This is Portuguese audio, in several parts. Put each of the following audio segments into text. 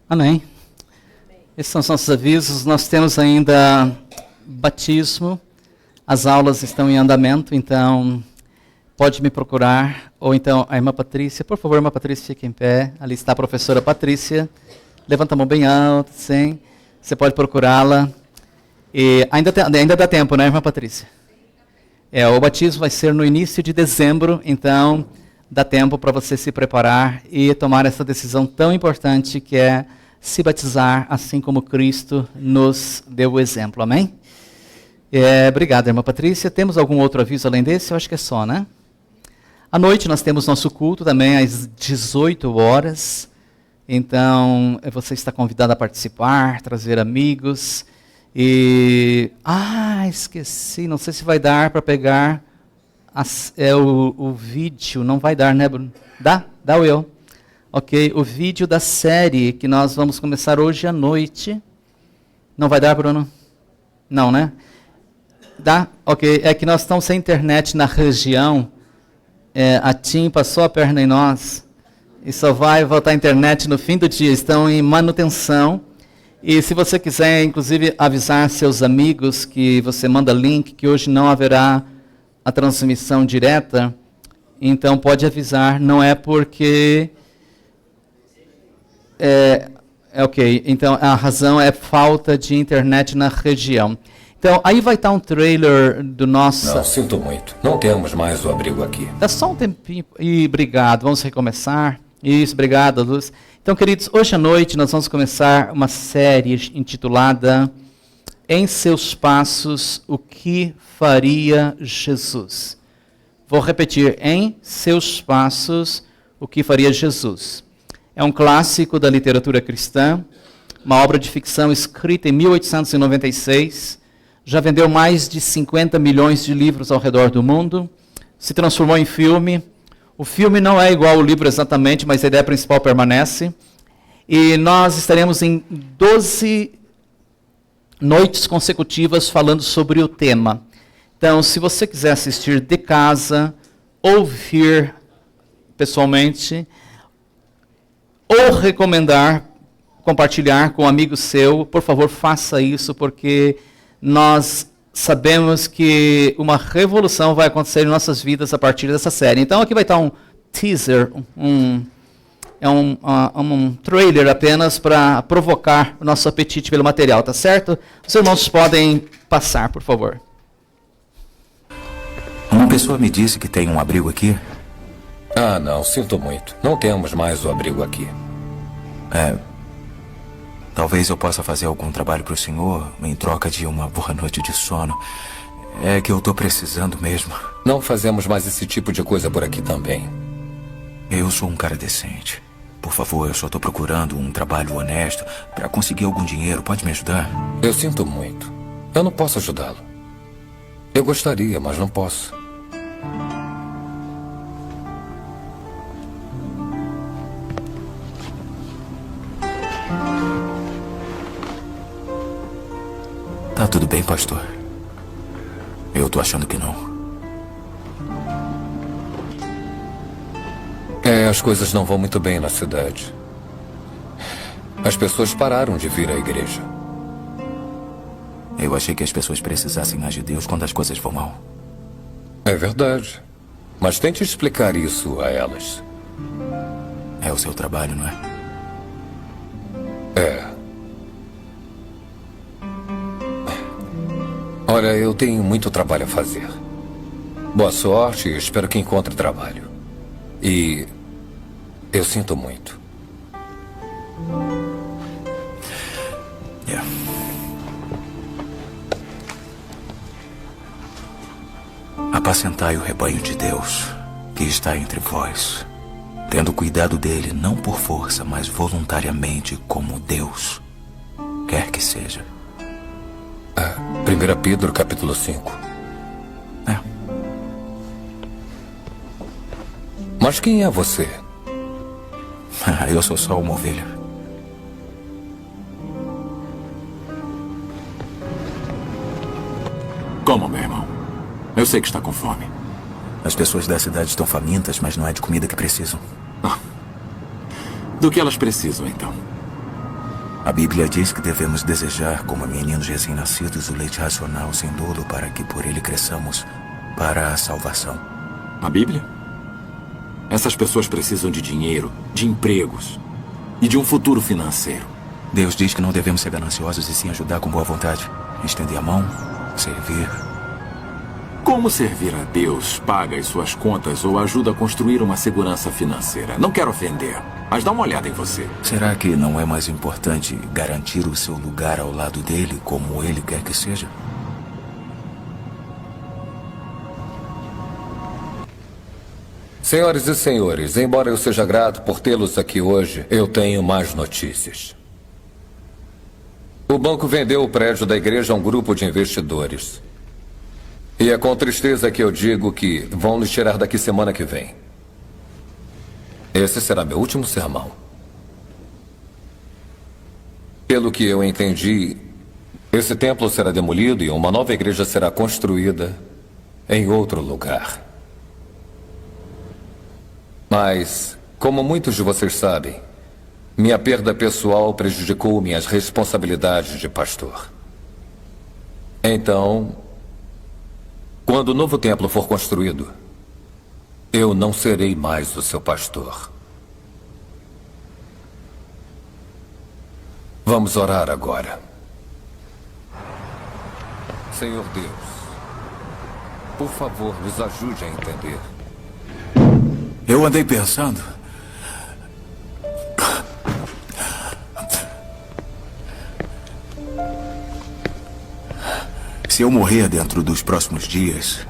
Amém. Esses são os nossos avisos. Nós temos ainda batismo. As aulas estão em andamento, então pode me procurar. Ou então a irmã Patrícia. Por favor, irmã Patrícia, fique em pé. Ali está a professora Patrícia. Levanta a mão bem alta, sim. Você pode procurá-la. E ainda dá tempo, né, irmã Patrícia? O batismo vai ser no início de dezembro, então dá tempo para você se preparar e tomar essa decisão tão importante que é se batizar assim como Cristo nos deu o exemplo. Amém? Obrigado, irmã Patrícia. Temos algum outro aviso além desse? Eu acho que é só, né? À noite nós temos nosso culto também às 18 horas. Então, você está convidado a participar, trazer amigos. E... esqueci. Não sei se vai dar para pegar o vídeo. Não vai dar, né, Bruno? Dá? Dá ou eu? Ok. O vídeo da série que nós vamos começar hoje à noite. Não vai dar, Bruno? Não, né? Dá? Ok. É que nós estamos sem internet na região. A TIM passou a perna em nós. E só vai voltar a internet no fim do dia. Estão em manutenção. E se você quiser, inclusive, avisar seus amigos que você manda link, que hoje não haverá a transmissão direta, então pode avisar. Não é porque... ok. Então, a razão é falta de internet na região. Então, aí vai estar um trailer do nosso... Não, sinto muito. Não temos mais o abrigo aqui. Dá só um tempinho. Obrigado. Vamos recomeçar. Isso, obrigado, Luz. Então, queridos, hoje à noite nós vamos começar uma série intitulada Em Seus Passos, o que faria Jesus? Vou repetir, Em Seus Passos, o que faria Jesus? É um clássico da literatura cristã, uma obra de ficção escrita em 1896, já vendeu mais de 50 milhões de livros ao redor do mundo, se transformou em filme. O filme não é igual ao livro exatamente, mas a ideia principal permanece. E nós estaremos em 12 noites consecutivas falando sobre o tema. Então, se você quiser assistir de casa, ouvir pessoalmente, ou recomendar, compartilhar com um amigo seu, por favor, faça isso, porque nós sabemos que uma revolução vai acontecer em nossas vidas a partir dessa série. Então aqui vai estar um teaser, um trailer apenas para provocar o nosso apetite pelo material, tá certo? Os irmãos podem passar, por favor. Uma pessoa me disse que tem um abrigo aqui. Não, sinto muito. Não temos mais o abrigo aqui. Talvez eu possa fazer algum trabalho para o senhor em troca de uma boa noite de sono. É que eu estou precisando mesmo. Não fazemos mais esse tipo de coisa por aqui também. Eu sou um cara decente. Por favor, eu só estou procurando um trabalho honesto para conseguir algum dinheiro. Pode me ajudar? Eu sinto muito. Eu não posso ajudá-lo. Eu gostaria, mas não posso. Tá tudo bem, pastor? Eu tô achando que não. As coisas não vão muito bem na cidade. As pessoas pararam de vir à igreja. Eu achei que as pessoas precisassem mais de Deus quando as coisas vão mal. É verdade. Mas tente explicar isso a elas. É o seu trabalho, não é? Olha, eu tenho muito trabalho a fazer. Boa sorte e espero que encontre trabalho. E eu sinto muito. Apacentai o rebanho de Deus, que está entre vós, tendo cuidado dele não por força, mas voluntariamente, como Deus quer que seja. 1 Pedro, capítulo 5. Mas quem é você? Eu sou só uma ovelha. Como, meu irmão? Eu sei que está com fome. As pessoas da cidade estão famintas, mas não é de comida que precisam. Do que elas precisam, então? A Bíblia diz que devemos desejar, como meninos recém-nascidos, o leite racional sem dolo para que por ele cresçamos para a salvação. A Bíblia? Essas pessoas precisam de dinheiro, de empregos e de um futuro financeiro. Deus diz que não devemos ser gananciosos e sim ajudar com boa vontade. Estender a mão, servir. Como servir a Deus paga as suas contas ou ajuda a construir uma segurança financeira? Não quero ofender, mas dá uma olhada em você. Será que não é mais importante garantir o seu lugar ao lado dele, como ele quer que seja? Senhoras e senhores, embora eu seja grato por tê-los aqui hoje, eu tenho mais notícias. O banco vendeu o prédio da igreja a um grupo de investidores. E é com tristeza que eu digo que vão nos tirar daqui semana que vem. Esse será meu último sermão. Pelo que eu entendi, esse templo será demolido e uma nova igreja será construída em outro lugar. Mas, como muitos de vocês sabem, minha perda pessoal prejudicou minhas responsabilidades de pastor. Então, quando o novo templo for construído, eu não serei mais o seu pastor. Vamos orar agora. Senhor Deus, por favor, nos ajude a entender. Eu andei pensando. Se eu morrer dentro dos próximos dias,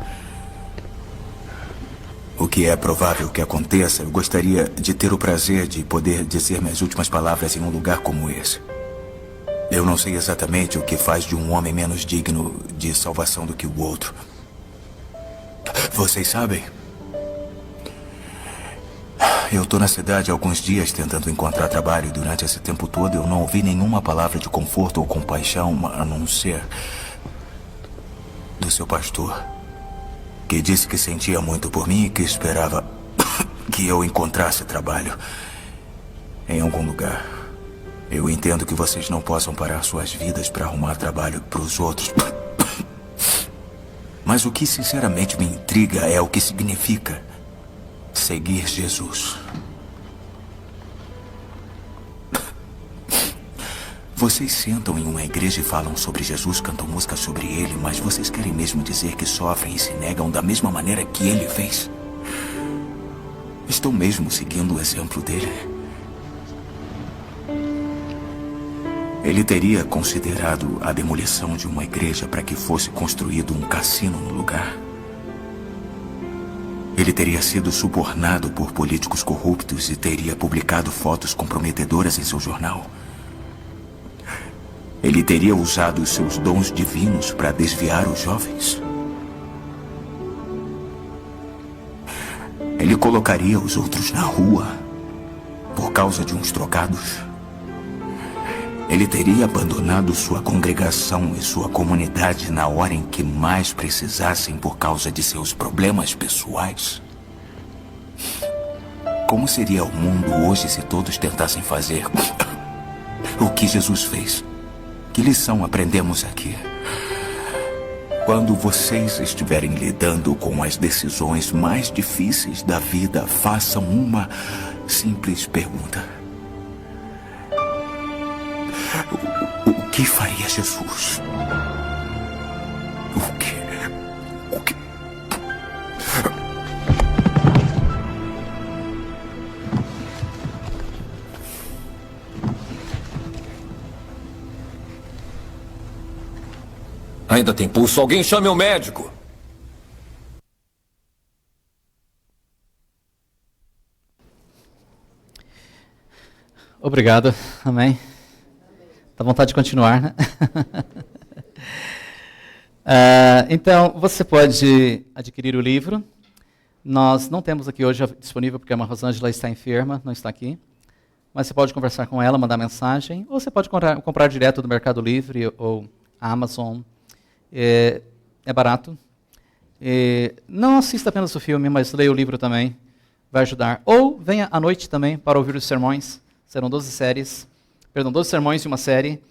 o que é provável que aconteça, eu gostaria de ter o prazer de poder dizer minhas últimas palavras em um lugar como esse. Eu não sei exatamente o que faz de um homem menos digno de salvação do que o outro. Vocês sabem? Eu tô na cidade há alguns dias tentando encontrar trabalho e durante esse tempo todo eu não ouvi nenhuma palavra de conforto ou compaixão, a não ser do seu pastor, que disse que sentia muito por mim e que esperava que eu encontrasse trabalho em algum lugar. Eu entendo que vocês não possam parar suas vidas para arrumar trabalho para os outros. Mas o que sinceramente me intriga é o que significa seguir Jesus. Vocês sentam em uma igreja e falam sobre Jesus, cantam música sobre ele, mas vocês querem mesmo dizer que sofrem e se negam da mesma maneira que ele fez? Estão mesmo seguindo o exemplo dele? Ele teria considerado a demolição de uma igreja para que fosse construído um cassino no lugar? Ele teria sido subornado por políticos corruptos e teria publicado fotos comprometedoras em seu jornal? Ele teria usado os seus dons divinos para desviar os jovens? Ele colocaria os outros na rua por causa de uns trocados? Ele teria abandonado sua congregação e sua comunidade na hora em que mais precisassem por causa de seus problemas pessoais? Como seria o mundo hoje se todos tentassem fazer o que Jesus fez? Que lição aprendemos aqui? Quando vocês estiverem lidando com as decisões mais difíceis da vida, façam uma simples pergunta. O que faria Jesus? O que? Ainda tem pulso? Alguém chame o médico! Obrigado. Amém. Dá vontade de continuar, né? Então, você pode adquirir o livro. Nós não temos aqui hoje disponível porque a Rosângela está enferma, não está aqui. Mas você pode conversar com ela, mandar mensagem. Ou você pode comprar direto do Mercado Livre ou Amazon. É barato. Não assista apenas o filme, mas leia o livro também. Vai ajudar. Ou venha à noite também para ouvir os sermões. Serão 12 séries 12 sermões de uma série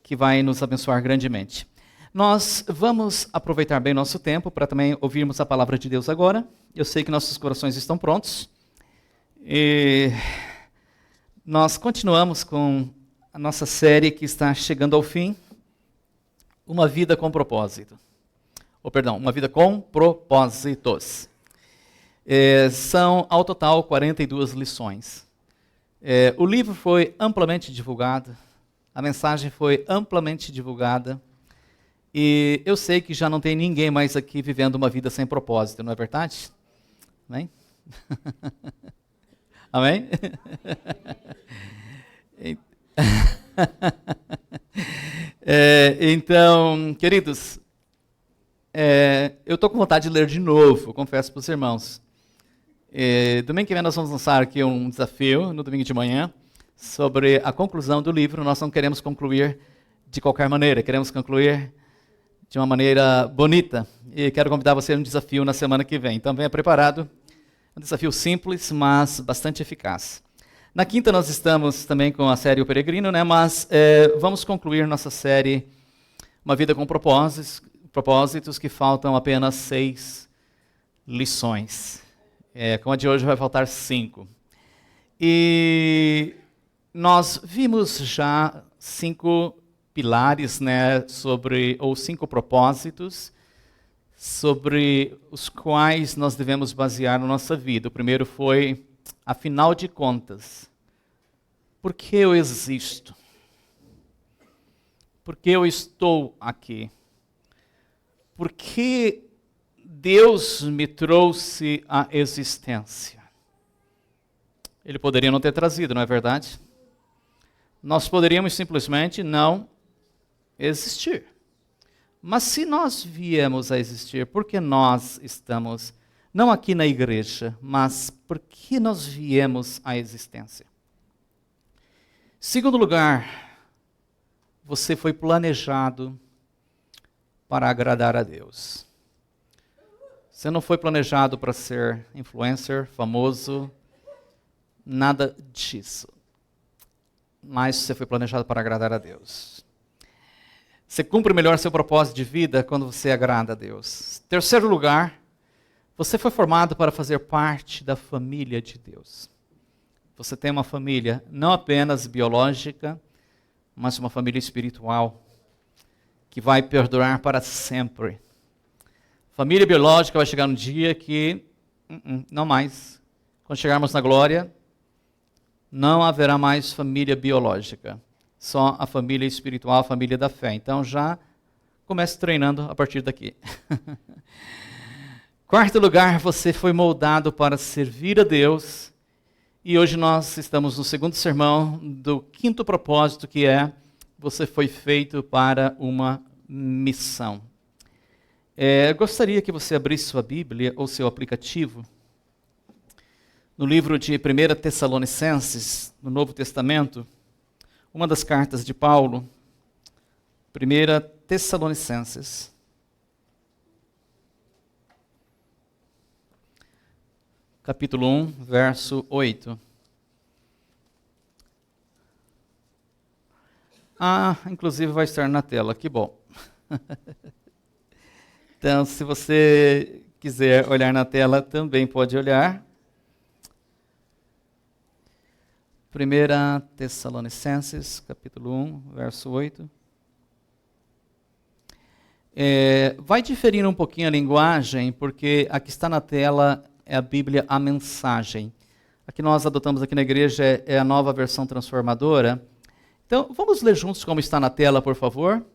que vai nos abençoar grandemente. Nós vamos aproveitar bem nosso tempo para também ouvirmos a palavra de Deus agora. Eu sei que nossos corações estão prontos. E nós continuamos com a nossa série que está chegando ao fim. Uma vida com propósito. Uma vida com propósitos. São, ao total, 42 lições. O livro foi amplamente divulgado. A mensagem foi amplamente divulgada. E eu sei que já não tem ninguém mais aqui vivendo uma vida sem propósito, não é verdade? Amém? Amém? Então, queridos, eu estou com vontade de ler de novo, confesso para os irmãos. Domingo que vem nós vamos lançar aqui um desafio, no domingo de manhã, sobre a conclusão do livro. Nós não queremos concluir de qualquer maneira, queremos concluir de uma maneira bonita. E quero convidar você a um desafio na semana que vem. Então venha preparado, um desafio simples, mas bastante eficaz. Na quinta nós estamos também com a série O Peregrino, né? Mas vamos concluir nossa série Uma Vida com Propósitos, que faltam apenas 6 lições. Com a de hoje vai faltar 5. E nós vimos já 5 pilares, né, ou 5 propósitos, sobre os quais nós devemos basear a nossa vida. O primeiro foi, afinal de contas, por que eu existo? Por que eu estou aqui? Por que Deus me trouxe à existência? Ele poderia não ter trazido, não é verdade? Nós poderíamos simplesmente não existir. Mas se nós viemos a existir, por que nós estamos, não aqui na igreja, mas por que nós viemos à existência? Segundo lugar, você foi planejado para agradar a Deus. Você não foi planejado para ser influencer, famoso, nada disso. Mas você foi planejado para agradar a Deus. Você cumpre melhor seu propósito de vida quando você agrada a Deus. Terceiro lugar, você foi formado para fazer parte da família de Deus. Você tem uma família não apenas biológica, mas uma família espiritual, que vai perdurar para sempre. Família biológica vai chegar um dia que, não mais. Quando chegarmos na glória, não haverá mais família biológica. Só a família espiritual, a família da fé. Então já comece treinando a partir daqui. Quarto lugar, você foi moldado para servir a Deus. E hoje nós estamos no segundo sermão do quinto propósito, que é: você foi feito para uma missão. Eu gostaria que você abrisse sua Bíblia ou seu aplicativo no livro de 1 Tessalonicenses, no Novo Testamento, uma das cartas de Paulo, 1 Tessalonicenses, capítulo 1, verso 8. Inclusive vai estar na tela, que bom. Então, se você quiser olhar na tela, também pode olhar. 1 Tessalonicenses, capítulo 1, verso 8. Vai diferir um pouquinho a linguagem, porque aqui está na tela é a Bíblia, a mensagem. A que nós adotamos aqui na igreja é a nova versão transformadora. Então, vamos ler juntos como está na tela, por favor.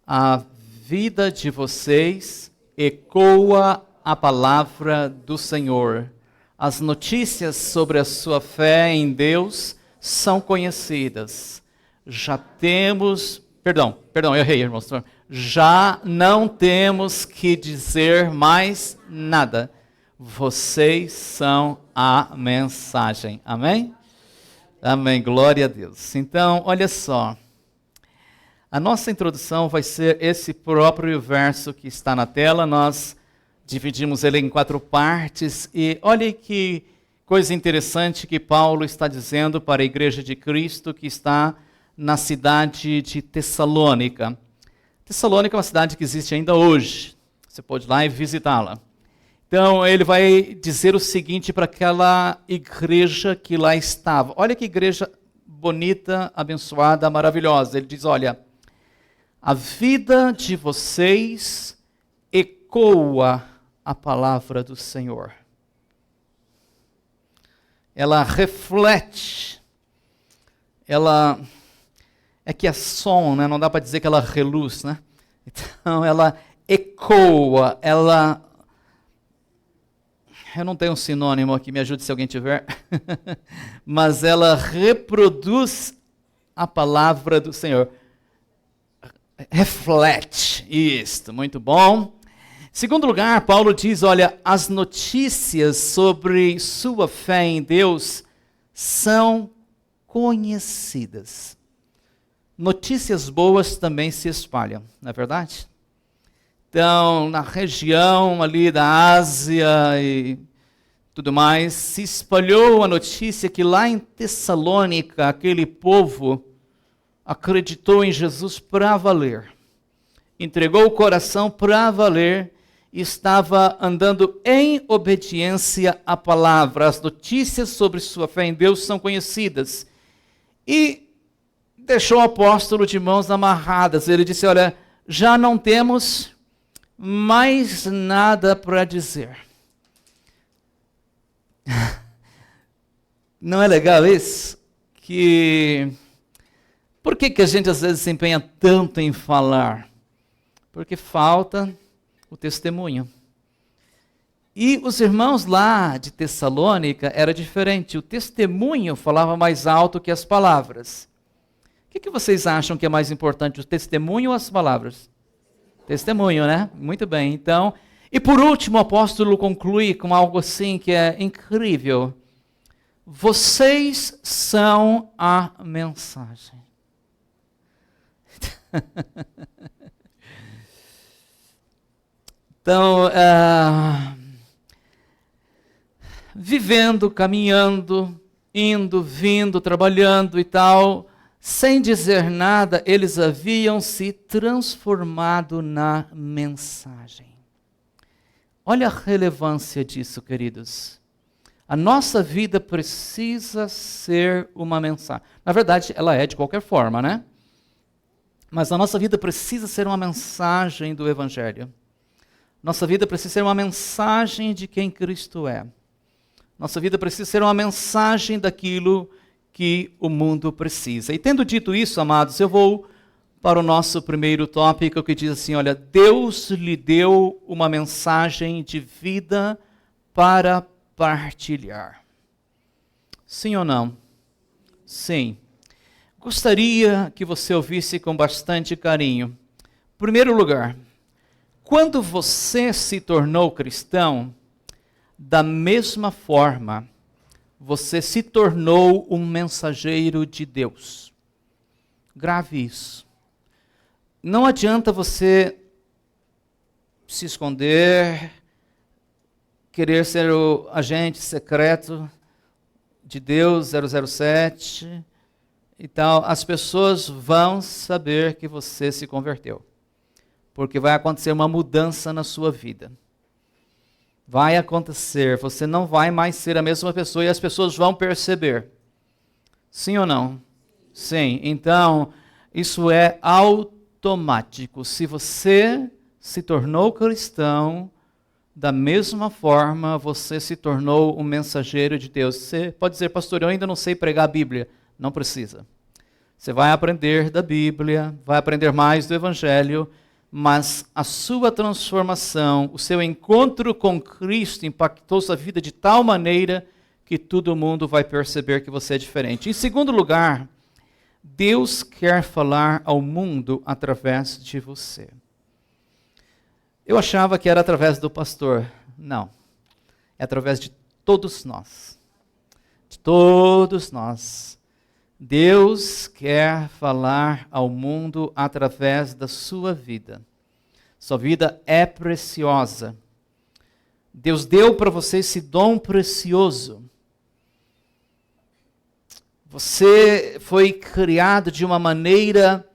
A vida de vocês ecoa a palavra do Senhor. As notícias sobre a sua fé em Deus são conhecidas. Já temos... Perdão, eu errei, irmãos. Já não temos que dizer mais nada. Vocês são a mensagem. Amém? Amém, glória a Deus. Então, olha só. A nossa introdução vai ser esse próprio verso que está na tela. Nós dividimos ele em 4 partes. E olha que coisa interessante que Paulo está dizendo para a igreja de Cristo que está na cidade de Tessalônica. Tessalônica é uma cidade que existe ainda hoje. Você pode ir lá e visitá-la. Então, ele vai dizer o seguinte para aquela igreja que lá estava. Olha que igreja bonita, abençoada, maravilhosa. Ele diz, olha, a vida de vocês ecoa a palavra do Senhor. Ela reflete, ela... É que é som, né? Não dá para dizer que ela reluz, né? Então, ela ecoa, ela... Eu não tenho um sinônimo aqui, me ajude se alguém tiver. Mas ela reproduz a palavra do Senhor. Reflete isto, muito bom. Segundo lugar, Paulo diz, olha, as notícias sobre sua fé em Deus são conhecidas. Notícias boas também se espalham, não é verdade? Então, na região ali da Ásia e tudo mais, se espalhou a notícia que lá em Tessalônica, aquele povo acreditou em Jesus para valer. Entregou o coração para valer e estava andando em obediência à palavra. As notícias sobre sua fé em Deus são conhecidas. E deixou o apóstolo de mãos amarradas. Ele disse, olha, já não temos mais nada para dizer. Não é legal isso? Por que a gente às vezes se empenha tanto em falar? Porque falta o testemunho. E os irmãos lá de Tessalônica era diferente. O testemunho falava mais alto que as palavras. O que vocês acham que é mais importante, o testemunho ou as palavras? Testemunho, né? Muito bem. Então, e por último, o apóstolo conclui com algo assim que é incrível. Vocês são a mensagem. Então, vivendo, caminhando, indo, vindo, trabalhando e tal, sem dizer nada, eles haviam se transformado na mensagem. Olha a relevância disso, queridos. A nossa vida precisa ser uma mensagem. Na verdade, ela é de qualquer forma, né? Mas a nossa vida precisa ser uma mensagem do Evangelho. Nossa vida precisa ser uma mensagem de quem Cristo é. Nossa vida precisa ser uma mensagem daquilo que o mundo precisa. E tendo dito isso, amados, eu vou para o nosso primeiro tópico que diz assim, olha, Deus lhe deu uma mensagem de vida para partilhar. Sim ou não? Sim. Gostaria que você ouvisse com bastante carinho. Em primeiro lugar, quando você se tornou cristão, da mesma forma, você se tornou um mensageiro de Deus. Grave isso. Não adianta você se esconder, querer ser o agente secreto de Deus, 007 e tal. As pessoas vão saber que você se converteu. Porque vai acontecer uma mudança na sua vida. Vai acontecer, você não vai mais ser a mesma pessoa e as pessoas vão perceber. Sim ou não? Sim. Então, isso é automático. Se você se tornou cristão, da mesma forma você se tornou um mensageiro de Deus. Você pode dizer, pastor, eu ainda não sei pregar a Bíblia. Não precisa. Você vai aprender da Bíblia, vai aprender mais do Evangelho, mas a sua transformação, o seu encontro com Cristo impactou sua vida de tal maneira que todo mundo vai perceber que você é diferente. Em segundo lugar, Deus quer falar ao mundo através de você. Eu achava que era através do pastor. Não. É através de todos nós. De todos nós. Deus quer falar ao mundo através da sua vida. Sua vida é preciosa. Deus deu para você esse dom precioso. Você foi criado de uma maneira,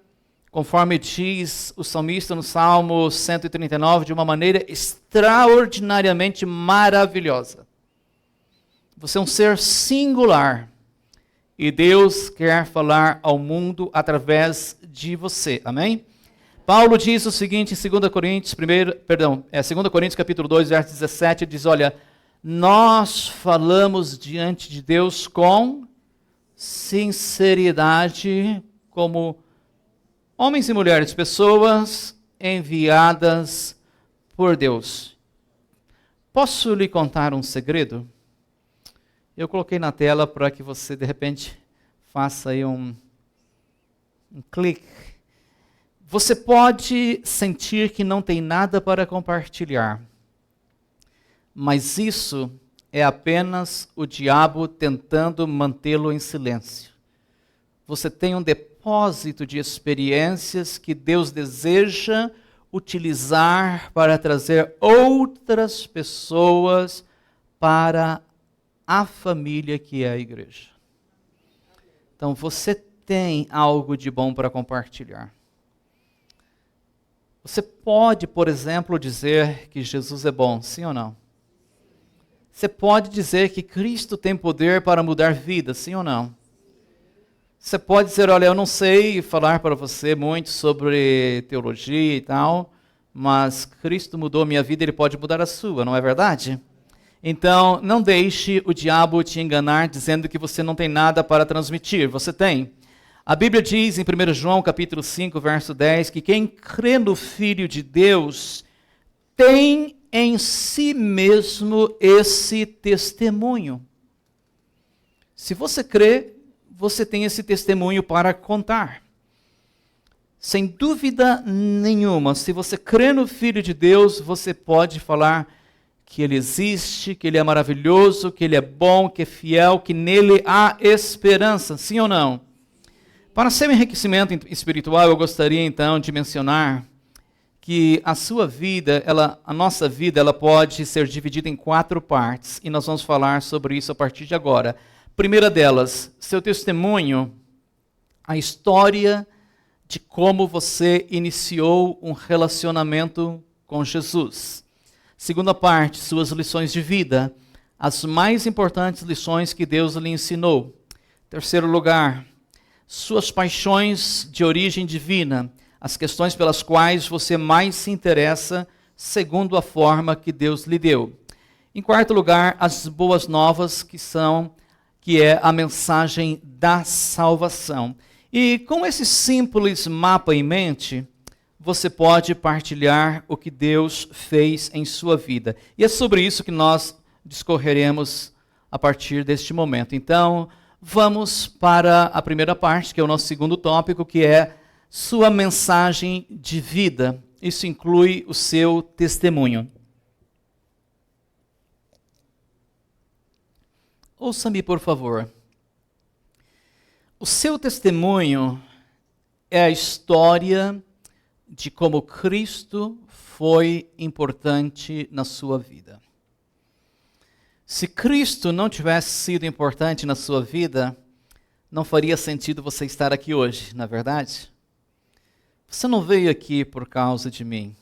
conforme diz o salmista no Salmo 139, de uma maneira extraordinariamente maravilhosa. Você é um ser singular. E Deus quer falar ao mundo através de você. Amém? Paulo diz o seguinte em 2 Coríntios, 2 Coríntios capítulo 2, verso 17, diz, olha, nós falamos diante de Deus com sinceridade, como homens e mulheres, pessoas enviadas por Deus. Posso lhe contar um segredo? Eu coloquei na tela para que você, de repente, faça aí um clique. Você pode sentir que não tem nada para compartilhar, mas isso é apenas o diabo tentando mantê-lo em silêncio. Você tem um depósito de experiências que Deus deseja utilizar para trazer outras pessoas para a família que é a igreja. Então você tem algo de bom para compartilhar. Você pode, por exemplo, dizer que Jesus é bom, sim ou não? Você pode dizer que Cristo tem poder para mudar vidas, sim ou não? Você pode dizer, olha, eu não sei falar para você muito sobre teologia e tal, mas Cristo mudou a minha vida, Ele pode mudar a sua, não é verdade? Então, não deixe o diabo te enganar dizendo que você não tem nada para transmitir. Você tem. A Bíblia diz em 1 João capítulo 5, verso 10, que quem crê no Filho de Deus tem em si mesmo esse testemunho. Se você crê, você tem esse testemunho para contar. Sem dúvida nenhuma, se você crê no Filho de Deus, você pode falar que Ele existe, que Ele é maravilhoso, que Ele é bom, que é fiel, que nele há esperança, sim ou não? Para seu enriquecimento espiritual, eu gostaria então de mencionar que a sua vida, a nossa vida, ela pode ser dividida em 4 partes, e nós vamos falar sobre isso a partir de agora. Primeira delas, seu testemunho, a história de como você iniciou um relacionamento com Jesus. Segunda parte, suas lições de vida, as mais importantes lições que Deus lhe ensinou. Terceiro lugar, suas paixões de origem divina, as questões pelas quais você mais se interessa, segundo a forma que Deus lhe deu. Em quarto lugar, as boas novas, que é a mensagem da salvação. E com esse simples mapa em mente, você pode partilhar o que Deus fez em sua vida. E é sobre isso que nós discorreremos a partir deste momento. Então, vamos para a primeira parte, que é o nosso segundo tópico, que é sua mensagem de vida. Isso inclui o seu testemunho. Ouça-me, por favor. O seu testemunho é a história de como Cristo foi importante na sua vida. Se Cristo não tivesse sido importante na sua vida, não faria sentido você estar aqui hoje, não é verdade? Você não veio aqui por causa de mim.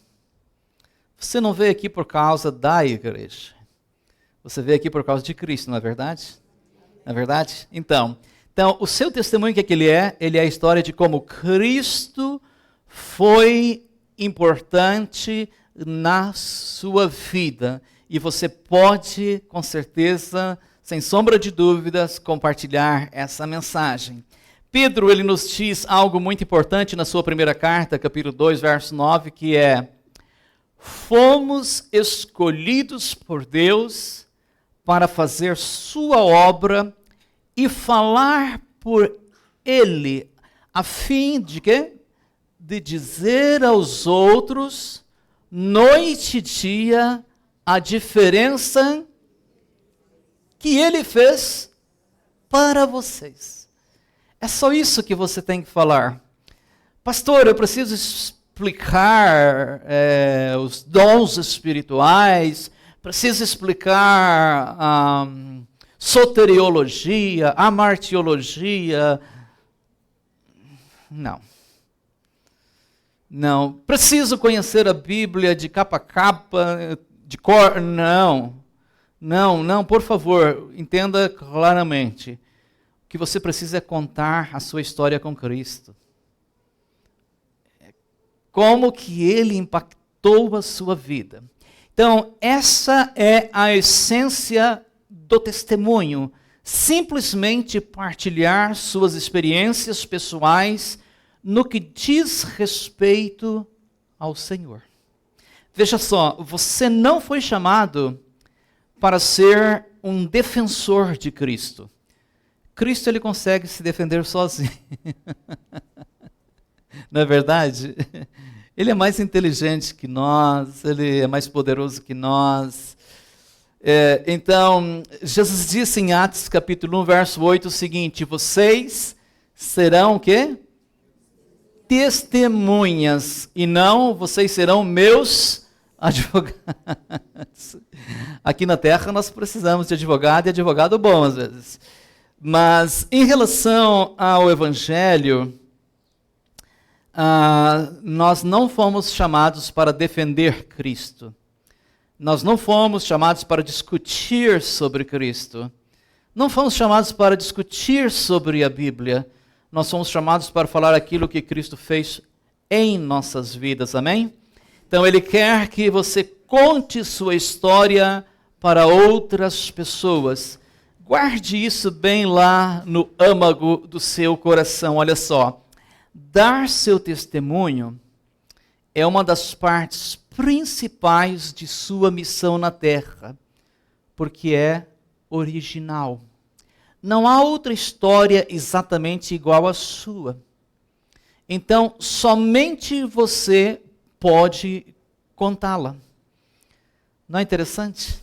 Você não veio aqui por causa da igreja. Você veio aqui por causa de Cristo, não é verdade? Não é verdade? Então, o seu testemunho, o que ele é? Ele é a história de como Cristo foi importante na sua vida. E você pode, com certeza, sem sombra de dúvidas, compartilhar essa mensagem. Pedro, ele nos diz algo muito importante na sua primeira carta, capítulo 2, verso 9, que é: fomos escolhidos por Deus para fazer sua obra e falar por Ele, a fim de quê? De dizer aos outros, noite e dia, a diferença que Ele fez para vocês. É só isso que você tem que falar. Pastor, eu preciso explicar os dons espirituais, preciso explicar soteriologia, amartiologia. Não. Não. Preciso conhecer a Bíblia de capa a capa, de cor. Não. Não, por favor, entenda claramente. O que você precisa é contar a sua história com Cristo. Como que Ele impactou a sua vida. Então, essa é a essência do testemunho. Simplesmente partilhar suas experiências pessoais no que diz respeito ao Senhor. Veja só, você não foi chamado para ser um defensor de Cristo. Cristo, ele consegue se defender sozinho. Não é verdade? Ele é mais inteligente que nós, ele é mais poderoso que nós. Então, Jesus disse em Atos capítulo 1, verso 8 o seguinte: vocês serão o quê? Testemunhas, e não vocês serão meus advogados. Aqui na terra nós precisamos de advogado e advogado bom às vezes. Mas em relação ao Evangelho, nós não fomos chamados para defender Cristo. Nós não fomos chamados para discutir sobre Cristo. Não fomos chamados para discutir sobre a Bíblia. Nós fomos chamados para falar aquilo que Cristo fez em nossas vidas. Amém? Então Ele quer que você conte sua história para outras pessoas. Guarde isso bem lá no âmago do seu coração. Olha só. Dar seu testemunho é uma das partes principais de sua missão na terra, porque é original. Não há outra história exatamente igual à sua. Então, somente você pode contá-la. Não é interessante?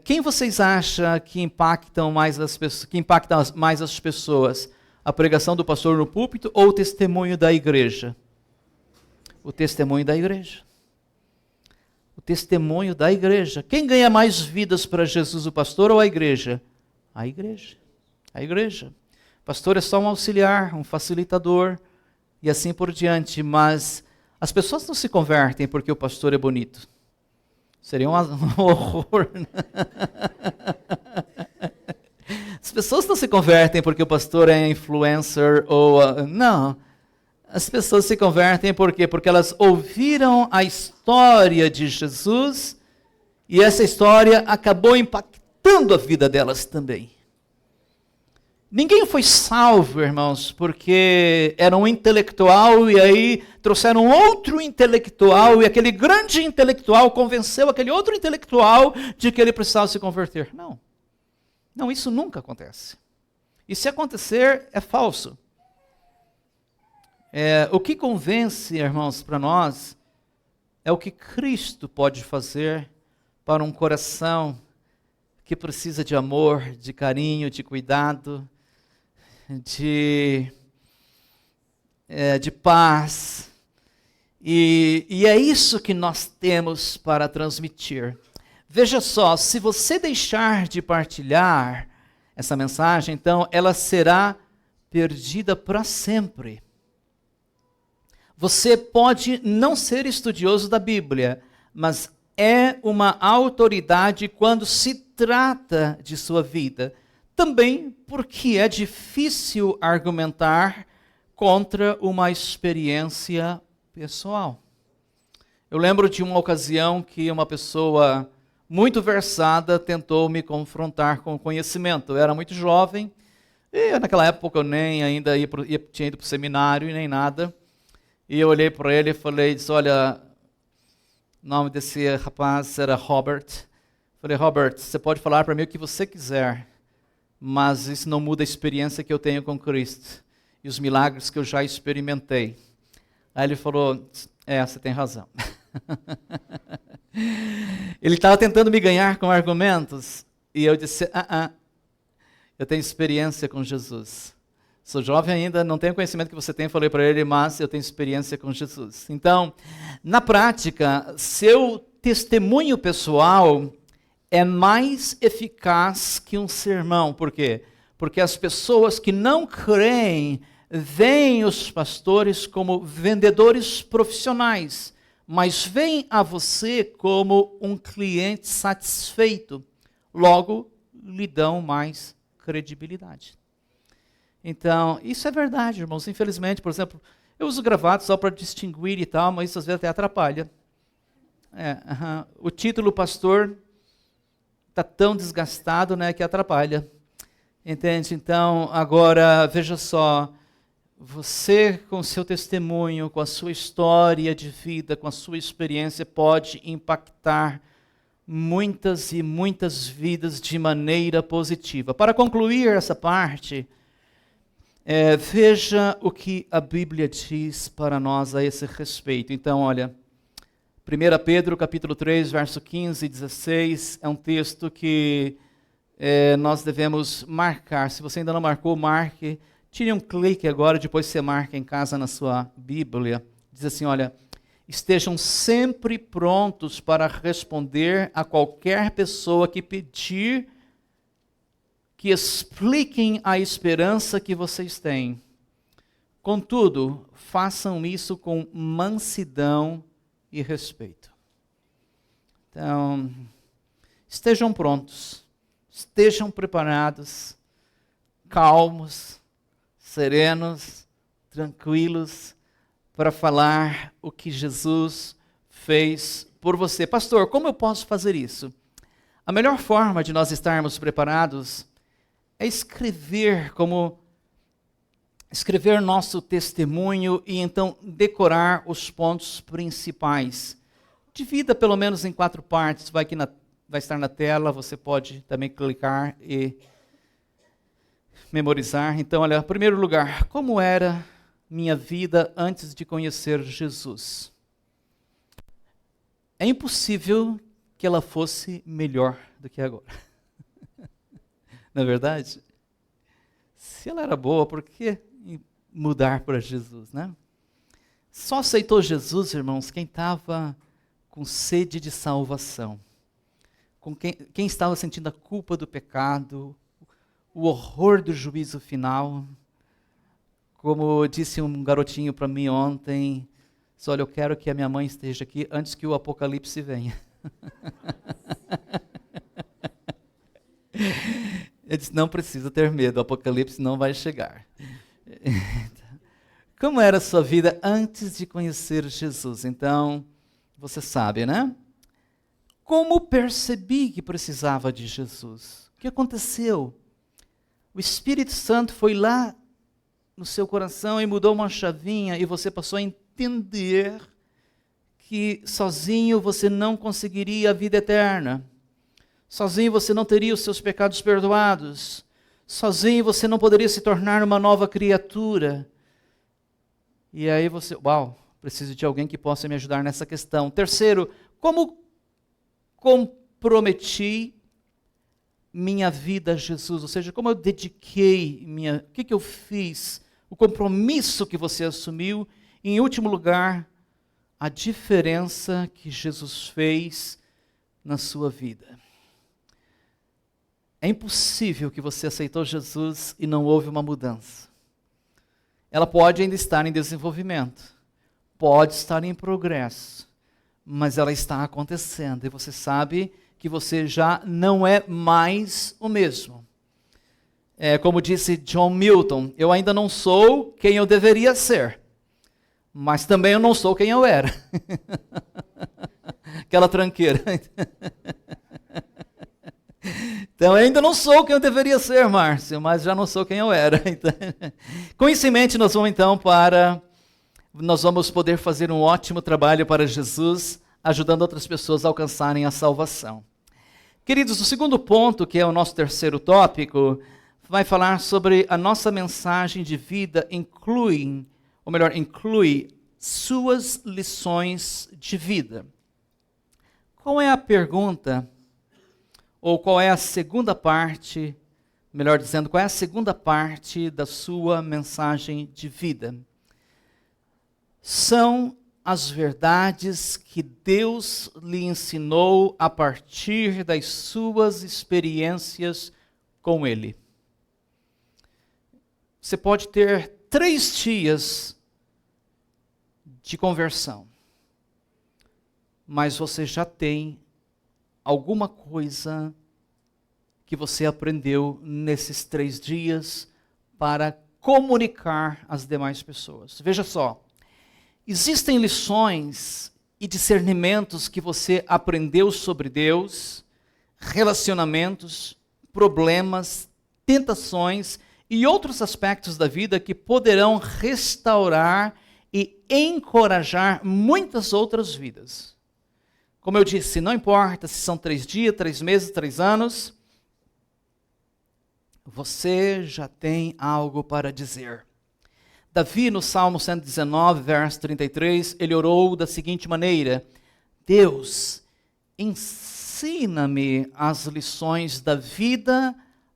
Quem vocês acham que impacta mais as pessoas? A pregação do pastor no púlpito ou o testemunho da igreja? O testemunho da igreja. O testemunho da igreja. Quem ganha mais vidas para Jesus, o pastor ou a igreja? A igreja. A igreja. O pastor é só um auxiliar, um facilitador e assim por diante. Mas as pessoas não se convertem porque o pastor é bonito. Seria um horror. As pessoas não se convertem porque o pastor é influencer ou... Não. As pessoas se convertem por quê? Porque elas ouviram a história de Jesus e essa história acabou impactando a vida delas também. Ninguém foi salvo, irmãos, porque era um intelectual e aí trouxeram outro intelectual e aquele grande intelectual convenceu aquele outro intelectual de que ele precisava se converter. Não. Não, isso nunca acontece. E se acontecer, é falso. O que convence, irmãos, para nós, é o que Cristo pode fazer para um coração que precisa de amor, de carinho, de cuidado, de paz. E é isso que nós temos para transmitir. Veja só, se você deixar de partilhar essa mensagem, então ela será perdida para sempre. Você pode não ser estudioso da Bíblia, mas é uma autoridade quando se trata de sua vida. Também porque é difícil argumentar contra uma experiência pessoal. Eu lembro de uma ocasião que uma pessoa muito versada tentou me confrontar com o conhecimento. Eu era muito jovem, e naquela época eu nem ainda tinha ido para o seminário e nem nada. E eu olhei para ele e falei, olha, o nome desse rapaz era Robert. Falei, Robert, você pode falar para mim o que você quiser, mas isso não muda a experiência que eu tenho com Cristo e os milagres que eu já experimentei. Aí ele falou, você tem razão. Ele estava tentando me ganhar com argumentos e eu disse, eu tenho experiência com Jesus. Sou jovem ainda, não tenho o conhecimento que você tem, falei para ele, mas eu tenho experiência com Jesus. Então, na prática, seu testemunho pessoal é mais eficaz que um sermão. Por quê? Porque as pessoas que não creem veem os pastores como vendedores profissionais, mas veem a você como um cliente satisfeito. Logo, lhe dão mais credibilidade. Então, isso é verdade, irmãos. Infelizmente, por exemplo, eu uso gravata só para distinguir e tal, mas isso às vezes até atrapalha. O título pastor está tão desgastado, né, que atrapalha. Entende? Então, agora, veja só, você com o seu testemunho, com a sua história de vida, com a sua experiência, pode impactar muitas e muitas vidas de maneira positiva. Para concluir essa parte, veja o que a Bíblia diz para nós a esse respeito. Então, olha, 1 Pedro capítulo 3, verso 15 e 16, é um texto que nós devemos marcar. Se você ainda não marcou, marque. Tire um clique agora, depois você marca em casa na sua Bíblia. Diz assim, olha, estejam sempre prontos para responder a qualquer pessoa que pedir que expliquem a esperança que vocês têm. Contudo, façam isso com mansidão e respeito. Então, estejam prontos, estejam preparados, calmos, serenos, tranquilos, para falar o que Jesus fez por você. Pastor, como eu posso fazer isso? A melhor forma de nós estarmos preparados é escrever nosso testemunho e então decorar os pontos principais. Divida pelo menos em 4 partes, vai estar na tela, você pode também clicar e memorizar. Então, olha, em primeiro lugar, como era minha vida antes de conhecer Jesus? É impossível que ela fosse melhor do que agora. Não é verdade? Se ela era boa, por que mudar para Jesus, né? Só aceitou Jesus, irmãos, quem estava com sede de salvação. Quem estava sentindo a culpa do pecado, o horror do juízo final. Como disse um garotinho para mim ontem, olha, eu quero que a minha mãe esteja aqui antes que o apocalipse venha. Ele disse, não precisa ter medo, o apocalipse não vai chegar. Como era a sua vida antes de conhecer Jesus? Então, você sabe, né? Como percebi que precisava de Jesus? O que aconteceu? O Espírito Santo foi lá no seu coração e mudou uma chavinha e você passou a entender que sozinho você não conseguiria a vida eterna. Sozinho você não teria os seus pecados perdoados. Sozinho você não poderia se tornar uma nova criatura. E aí você, preciso de alguém que possa me ajudar nessa questão. Terceiro, como comprometi minha vida a Jesus? Ou seja, como eu dediquei o que eu fiz? O compromisso que você assumiu. E, em último lugar, a diferença que Jesus fez na sua vida. É impossível que você aceitou Jesus e não houve uma mudança. Ela pode ainda estar em desenvolvimento, pode estar em progresso, mas ela está acontecendo e você sabe que você já não é mais o mesmo. Como disse John Milton, eu ainda não sou quem eu deveria ser, mas também eu não sou quem eu era. Aquela tranqueira. Então, eu ainda não sou quem eu deveria ser, Márcio, mas já não sou quem eu era. Então, com isso em mente, nós vamos poder fazer um ótimo trabalho para Jesus, ajudando outras pessoas a alcançarem a salvação. Queridos, o segundo ponto, que é o nosso terceiro tópico, vai falar sobre a nossa mensagem de vida inclui suas lições de vida. Qual é a pergunta? Ou qual é a segunda parte, melhor dizendo, qual é a segunda parte da sua mensagem de vida? São as verdades que Deus lhe ensinou a partir das suas experiências com Ele. Você pode ter 3 dias de conversão, mas você já tem alguma coisa que você aprendeu nesses 3 dias para comunicar às demais pessoas. Veja só, existem lições e discernimentos que você aprendeu sobre Deus, relacionamentos, problemas, tentações e outros aspectos da vida que poderão restaurar e encorajar muitas outras vidas. Como eu disse, não importa se são 3 dias, 3 meses, 3 anos, você já tem algo para dizer. Davi, no Salmo 119, verso 33, ele orou da seguinte maneira: Deus, ensina-me as lições da vida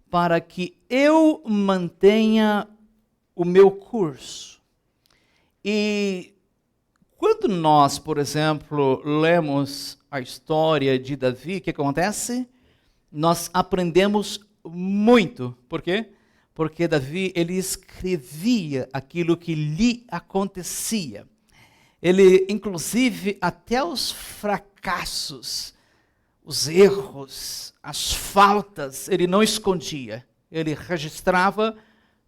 para que eu mantenha o meu curso. E quando nós, por exemplo, lemos a história de Davi, o que acontece? Nós aprendemos muito. Por quê? Porque Davi, ele escrevia aquilo que lhe acontecia. Ele, inclusive, até os fracassos, os erros, as faltas, ele não escondia. Ele registrava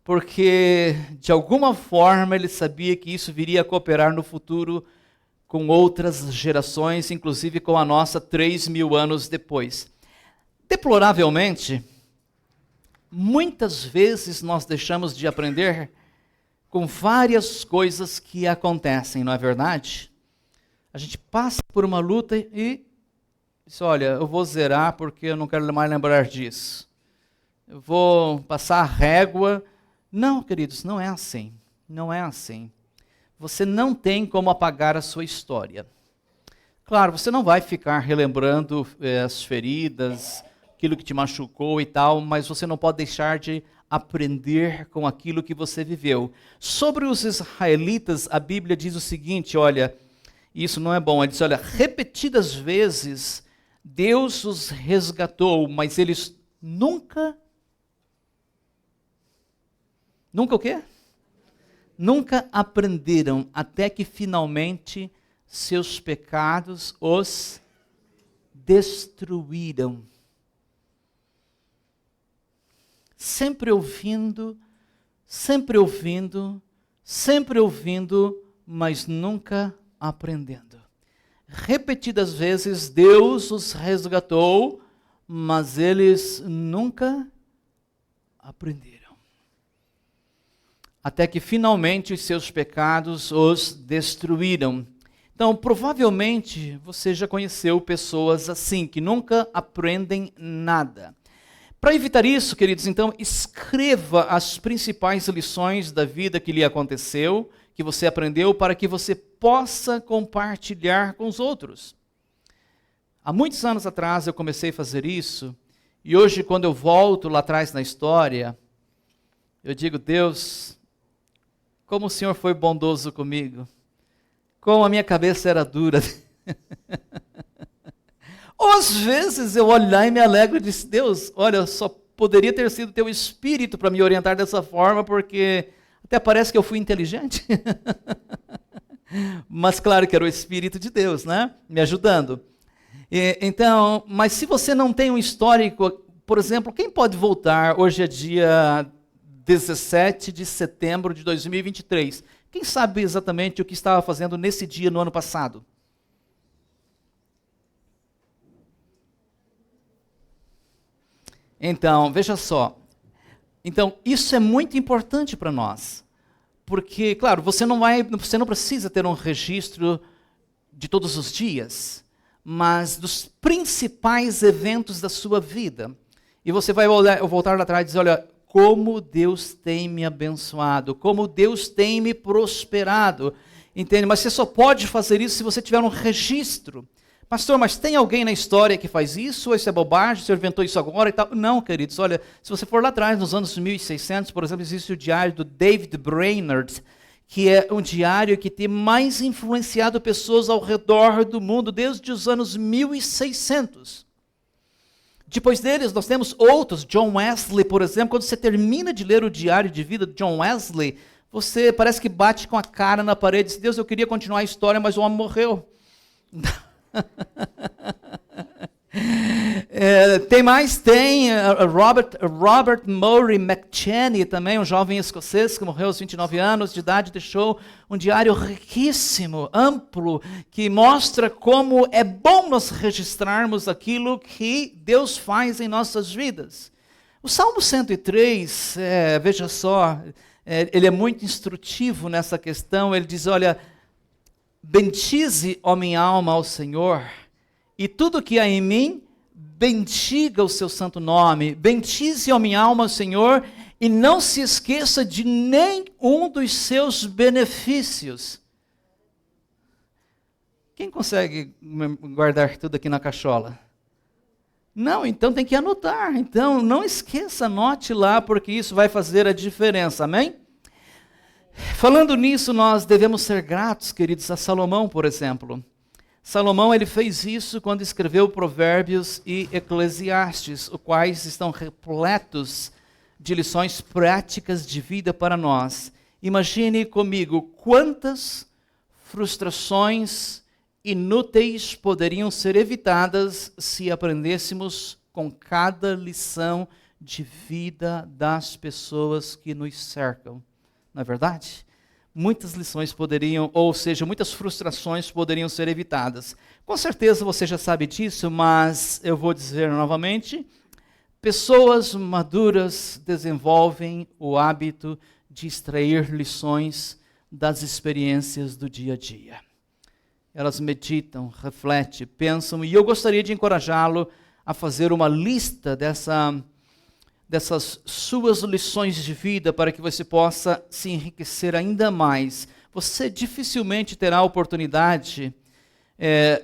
porque, de alguma forma, ele sabia que isso viria a cooperar no futuro com outras gerações, inclusive com a nossa 3.000 anos depois. Deploravelmente, muitas vezes nós deixamos de aprender com várias coisas que acontecem, não é verdade? A gente passa por uma luta e diz, olha, eu vou zerar porque eu não quero mais lembrar disso. Eu vou passar a régua. Não, queridos, não é assim. Não é assim. Você não tem como apagar a sua história. Claro, você não vai ficar relembrando as feridas, aquilo que te machucou e tal, mas você não pode deixar de aprender com aquilo que você viveu. Sobre os israelitas, a Bíblia diz o seguinte, olha, isso não é bom, ele diz, olha, repetidas vezes Deus os resgatou, mas eles nunca o quê? Nunca aprenderam até que finalmente seus pecados os destruíram. Sempre ouvindo, mas nunca aprendendo. Repetidas vezes Deus os resgatou, mas eles nunca aprenderam. Até que finalmente os seus pecados os destruíram. Então, provavelmente você já conheceu pessoas assim, que nunca aprendem nada. Para evitar isso, queridos, então, escreva as principais lições da vida que lhe aconteceu, que você aprendeu, para que você possa compartilhar com os outros. Há muitos anos atrás eu comecei a fazer isso, e hoje, quando eu volto lá atrás na história, eu digo, Deus, como o Senhor foi bondoso comigo, como a minha cabeça era dura. Ou às vezes eu olho lá e me alegro e digo, Deus, olha, só poderia ter sido teu Espírito para me orientar dessa forma, porque até parece que eu fui inteligente. Mas claro que era o Espírito de Deus, né? Me ajudando. Então, mas se você não tem um histórico, por exemplo, quem pode voltar, hoje é dia 17 de setembro de 2023. Quem sabe exatamente o que estava fazendo nesse dia no ano passado? Então, veja só. Então, isso é muito importante para nós. Porque, claro, você não precisa ter um registro de todos os dias, mas dos principais eventos da sua vida. E você vai voltar lá atrás e dizer, olha, como Deus tem me abençoado, como Deus tem me prosperado. Entende? Mas você só pode fazer isso se você tiver um registro. Pastor, mas tem alguém na história que faz isso? Ou isso é bobagem? O senhor inventou isso agora e tal? Não, queridos. Olha, se você for lá atrás, nos anos 1600, por exemplo, existe o diário do David Brainerd, que é um diário que tem mais influenciado pessoas ao redor do mundo desde os anos 1600. Depois deles, nós temos outros, John Wesley, por exemplo. Quando você termina de ler o diário de vida de John Wesley, você parece que bate com a cara na parede e diz: Deus, eu queria continuar a história, mas o homem morreu. Tem mais, tem Robert Murray McCheyne, também um jovem escocês que morreu aos 29 anos de idade, deixou um diário riquíssimo, amplo, que mostra como é bom nós registrarmos aquilo que Deus faz em nossas vidas. O Salmo 103, veja só, ele é muito instrutivo nessa questão. Ele diz: olha, bendize, ó minha alma, ao Senhor, e tudo que há em mim, bendiga o seu santo nome. Bendize, ó minha alma, ao Senhor, e não se esqueça de nenhum dos seus benefícios. Quem consegue guardar tudo aqui na cachola? Não, então tem que anotar. Então não esqueça, anote lá, porque isso vai fazer a diferença, amém? Falando nisso, nós devemos ser gratos, queridos, a Salomão, por exemplo. Salomão, ele fez isso quando escreveu Provérbios e Eclesiastes, os quais estão repletos de lições práticas de vida para nós. Imagine comigo quantas frustrações inúteis poderiam ser evitadas se aprendêssemos com cada lição de vida das pessoas que nos cercam. Não é verdade? Muitas lições poderiam, ou seja, muitas frustrações poderiam ser evitadas. Com certeza você já sabe disso, mas eu vou dizer novamente: pessoas maduras desenvolvem o hábito de extrair lições das experiências do dia a dia. Elas meditam, refletem, pensam, e eu gostaria de encorajá-lo a fazer uma lista dessas suas lições de vida para que você possa se enriquecer ainda mais. Você dificilmente terá a oportunidade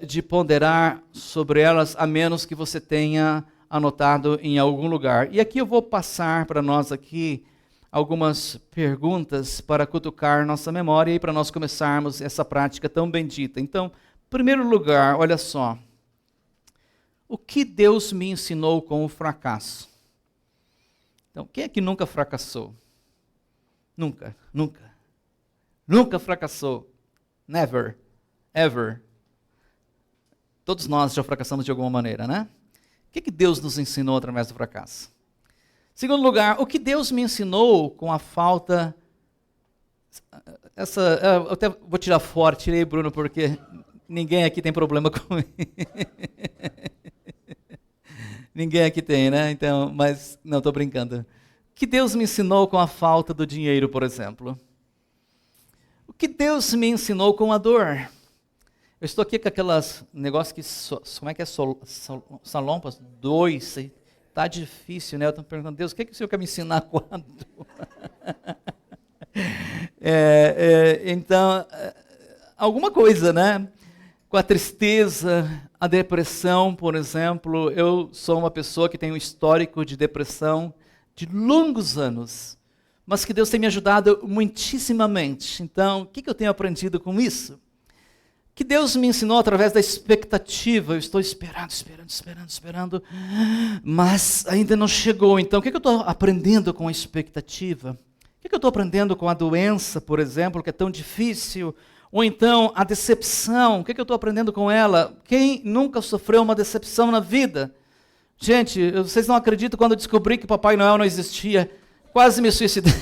de ponderar sobre elas, a menos que você tenha anotado em algum lugar. E aqui eu vou passar para nós aqui algumas perguntas para cutucar nossa memória e para nós começarmos essa prática tão bendita. Então, em primeiro lugar, olha só. O que Deus me ensinou com o fracasso? Então, quem é que nunca fracassou? Nunca, nunca. Nunca fracassou. Never, ever. Todos nós já fracassamos de alguma maneira, né? O que Deus nos ensinou através do fracasso? Segundo lugar, o que Deus me ensinou com a falta... eu até vou tirar fora, tirei, Bruno, porque ninguém aqui tem problema com isso. Ninguém aqui tem, né? Então, mas, não, estou brincando. O que Deus me ensinou com a falta do dinheiro, por exemplo? O que Deus me ensinou com a dor? Eu estou aqui com aquelas negócios que... como é que é? Salompas? 2... Está difícil, né? Eu estou perguntando: Deus, o que o Senhor quer me ensinar com a dor? Então, alguma coisa, né? Com a tristeza, a depressão, por exemplo. Eu sou uma pessoa que tem um histórico de depressão de longos anos, mas que Deus tem me ajudado muitíssimamente. Então, o que eu tenho aprendido com isso? Que Deus me ensinou através da expectativa. Eu estou esperando, mas ainda não chegou. Então, o que eu estou aprendendo com a expectativa? O que eu estou aprendendo com a doença, por exemplo, que é tão difícil? Ou então, a decepção, o que eu estou aprendendo com ela? Quem nunca sofreu uma decepção na vida? Gente, vocês não acreditam, quando eu descobri que Papai Noel não existia, quase me suicidei.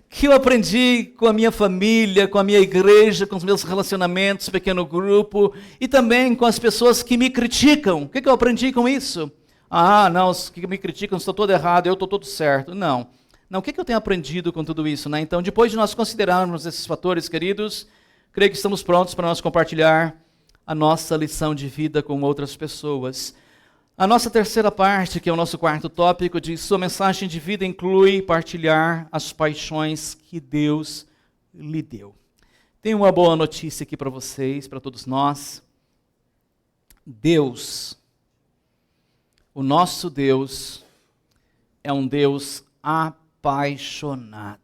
Que eu aprendi com a minha família, com a minha igreja, com os meus relacionamentos, pequeno grupo, e também com as pessoas que me criticam. O que eu aprendi com isso? Ah, não, os que me criticam estão todo errado, eu estou todo certo. Não, o que eu tenho aprendido com tudo isso, né? Então, depois de nós considerarmos esses fatores, queridos, creio que estamos prontos para nós compartilhar a nossa lição de vida com outras pessoas. A nossa terceira parte, que é o nosso quarto tópico, diz: sua mensagem de vida inclui partilhar as paixões que Deus lhe deu. Tenho uma boa notícia aqui para vocês, para todos nós. Deus O nosso Deus é um Deus apaixonado.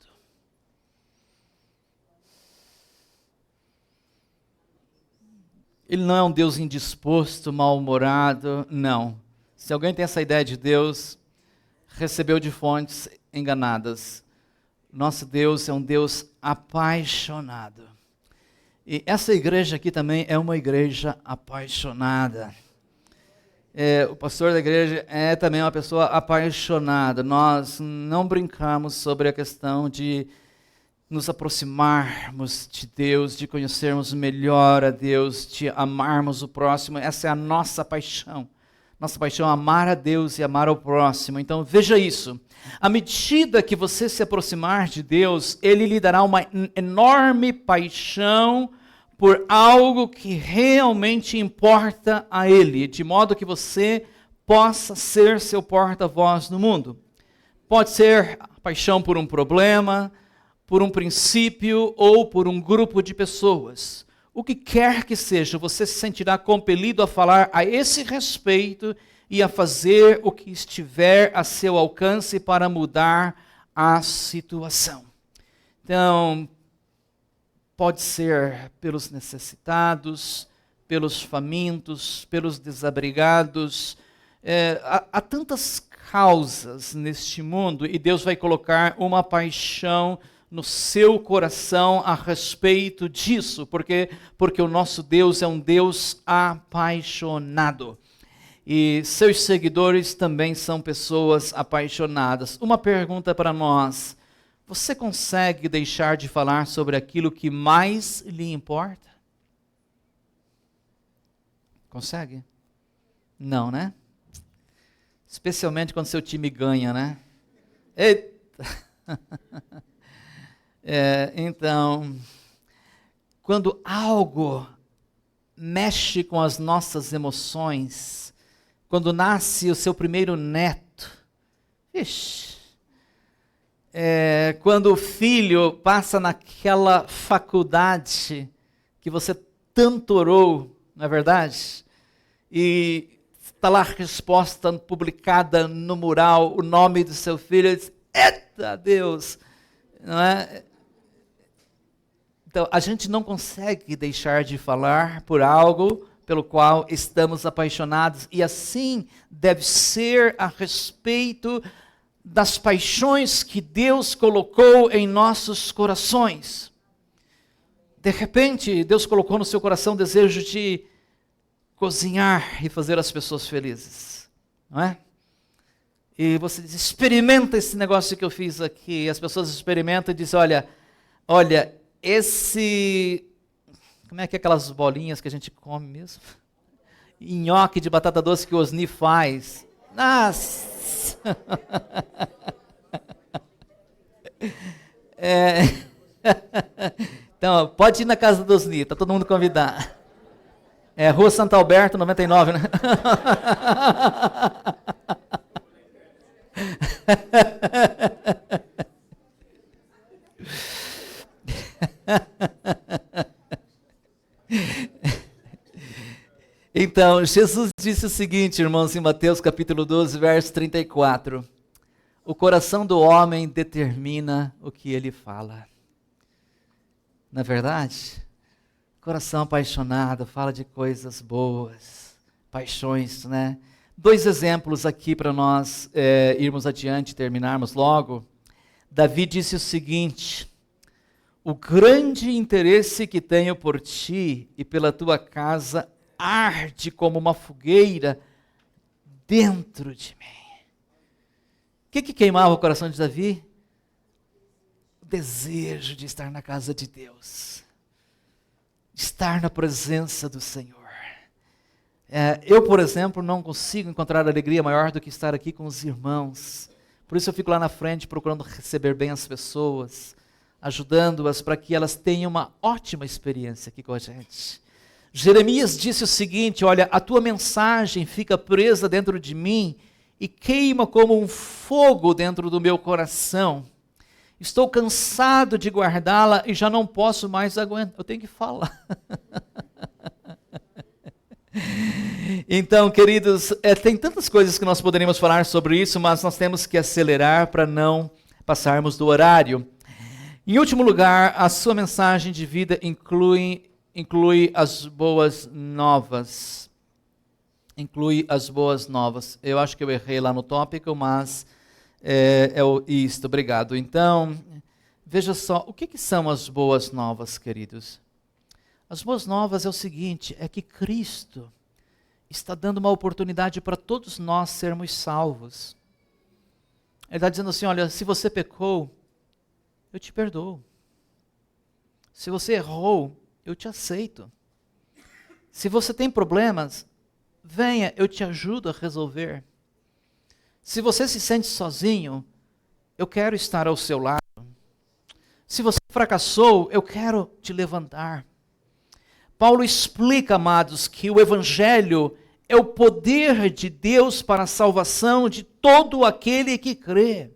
Ele não é um Deus indisposto, mal-humorado, não. Se alguém tem essa ideia de Deus, recebeu de fontes enganadas. Nosso Deus é um Deus apaixonado. E essa igreja aqui também é uma igreja apaixonada. O pastor da igreja é também uma pessoa apaixonada. Nós não brincamos sobre a questão de nos aproximarmos de Deus, de conhecermos melhor a Deus, de amarmos o próximo. Essa é a nossa paixão. Nossa paixão é amar a Deus e amar ao próximo. Então veja isso. À medida que você se aproximar de Deus, Ele lhe dará uma enorme paixão por algo que realmente importa a Ele, de modo que você possa ser seu porta-voz no mundo. Pode ser paixão por um problema, por um princípio ou por um grupo de pessoas. O que quer que seja, você se sentirá compelido a falar a esse respeito e a fazer o que estiver a seu alcance para mudar a situação. Então, pode ser pelos necessitados, pelos famintos, pelos desabrigados. Há tantas causas neste mundo e Deus vai colocar uma paixão no seu coração a respeito disso, porque o nosso Deus é um Deus apaixonado. E seus seguidores também são pessoas apaixonadas. Uma pergunta para nós: você consegue deixar de falar sobre aquilo que mais lhe importa? Consegue? Não, né? Especialmente quando seu time ganha, né? Eita! Então, quando algo mexe com as nossas emoções, quando nasce o seu primeiro neto, quando o filho passa naquela faculdade que você tanto orou, não é verdade? E está lá a resposta publicada no mural, o nome do seu filho, e diz, eita Deus! Não é? Então, a gente não consegue deixar de falar por algo pelo qual estamos apaixonados, e assim deve ser a respeito das paixões que Deus colocou em nossos corações. De repente, Deus colocou no seu coração o desejo de cozinhar e fazer as pessoas felizes, não é? E você diz, experimenta esse negócio que eu fiz aqui. E as pessoas experimentam e dizem, olha, esse... Como é que é aquelas bolinhas que a gente come mesmo? Nhoque de batata doce que o Osni faz. Nossa! Então, pode ir na casa do Osni, está todo mundo convidado. Rua Santo Alberto, 99, né? Então, Jesus disse o seguinte, irmãos, em Mateus capítulo 12, verso 34. O coração do homem determina o que ele fala. Não é verdade? Coração apaixonado fala de coisas boas, paixões, né? 2 exemplos aqui para nós irmos adiante e terminarmos logo. Davi disse o seguinte: o grande interesse que tenho por ti e pela tua casa arde como uma fogueira dentro de mim. O que queimava o coração de Davi? O desejo de estar na casa de Deus, de estar na presença do Senhor. Eu, por exemplo, não consigo encontrar alegria maior do que estar aqui com os irmãos. Por isso eu fico lá na frente procurando receber bem as pessoas, ajudando-as para que elas tenham uma ótima experiência aqui com a gente. Jeremias disse o seguinte: olha, a tua mensagem fica presa dentro de mim e queima como um fogo dentro do meu coração. Estou cansado de guardá-la e já não posso mais aguentar. Eu tenho que falar. Então, queridos, tem tantas coisas que nós poderíamos falar sobre isso, mas nós temos que acelerar para não passarmos do horário. Em último lugar, a sua mensagem de vida inclui as boas novas. Inclui as boas novas. Eu acho que eu errei lá no tópico, mas isto, obrigado. Então, veja só, o que são as boas novas, queridos? As boas novas é o seguinte, é que Cristo está dando uma oportunidade para todos nós sermos salvos. Ele está dizendo assim, olha, se você pecou, eu te perdoo. Se você errou, eu te aceito. Se você tem problemas, venha, eu te ajudo a resolver. Se você se sente sozinho, eu quero estar ao seu lado. Se você fracassou, eu quero te levantar. Paulo explica, amados, que o Evangelho é o poder de Deus para a salvação de todo aquele que crê.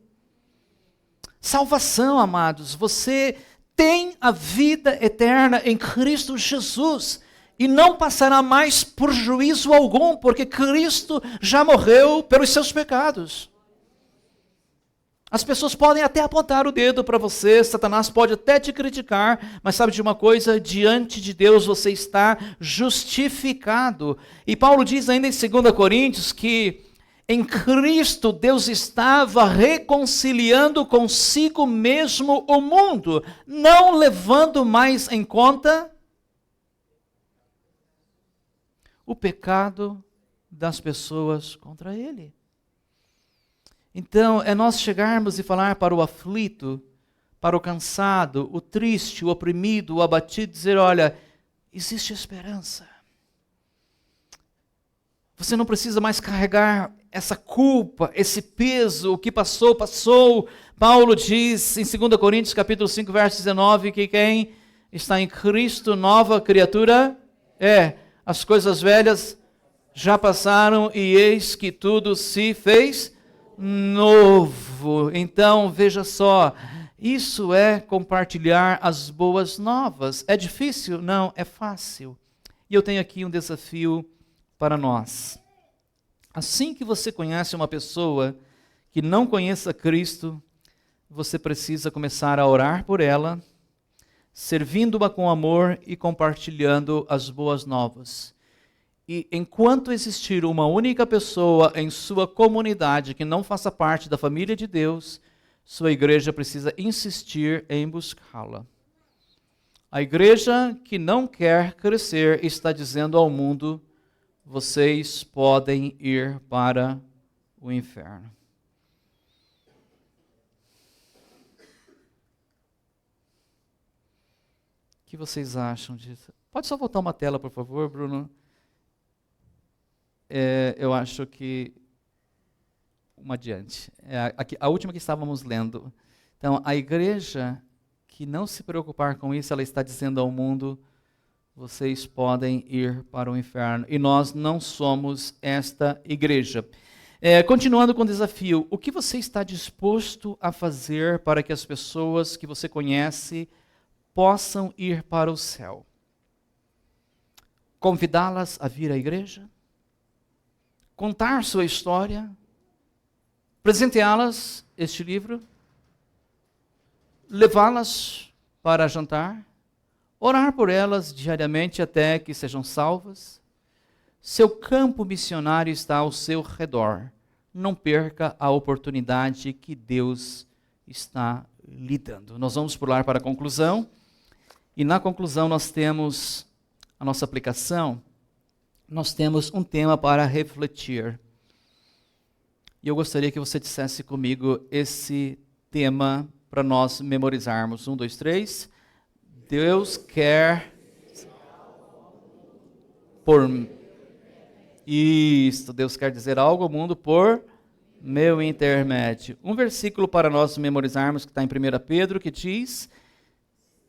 Salvação, amados, você tem a vida eterna em Cristo Jesus e não passará mais por juízo algum, porque Cristo já morreu pelos seus pecados. As pessoas podem até apontar o dedo para você, Satanás pode até te criticar, mas sabe de uma coisa? Diante de Deus você está justificado. E Paulo diz ainda em 2 Coríntios que em Cristo Deus estava reconciliando consigo mesmo o mundo, não levando mais em conta o pecado das pessoas contra ele. Então, é nós chegarmos e falar para o aflito, para o cansado, o triste, o oprimido, o abatido, dizer, olha, existe esperança. Você não precisa mais carregar essa culpa, esse peso, o que passou, passou. Paulo diz em 2 Coríntios capítulo 5, verso 19, que quem está em Cristo, nova criatura, as coisas velhas já passaram e eis que tudo se fez novo. Então, veja só, isso é compartilhar as boas novas. É difícil? Não, é fácil. E eu tenho aqui um desafio para nós. Assim que você conhece uma pessoa que não conheça Cristo, você precisa começar a orar por ela, servindo-a com amor e compartilhando as boas novas. E enquanto existir uma única pessoa em sua comunidade que não faça parte da família de Deus, sua igreja precisa insistir em buscá-la. A igreja que não quer crescer está dizendo ao mundo, vocês podem ir para o inferno. O que vocês acham disso? Pode só voltar uma tela, por favor, Bruno? Eu acho que... Uma adiante. A última que estávamos lendo. Então, a igreja que não se preocupar com isso, ela está dizendo ao mundo, vocês podem ir para o inferno. E nós não somos esta igreja. Continuando com o desafio, o que você está disposto a fazer para que as pessoas que você conhece possam ir para o céu? Convidá-las a vir à igreja? Contar sua história? Presenteá-las este livro? Levá-las para jantar? Orar por elas diariamente até que sejam salvas? Seu campo missionário está ao seu redor. Não perca a oportunidade que Deus está lhe dando. Nós vamos pular para a conclusão. E na conclusão nós temos a nossa aplicação. Nós temos um tema para refletir. E eu gostaria que você dissesse comigo esse tema para nós memorizarmos. 1, 2, 3. Deus quer Deus quer dizer algo ao mundo por meu intermédio. Um versículo para nós memorizarmos que está em 1 Pedro, que diz: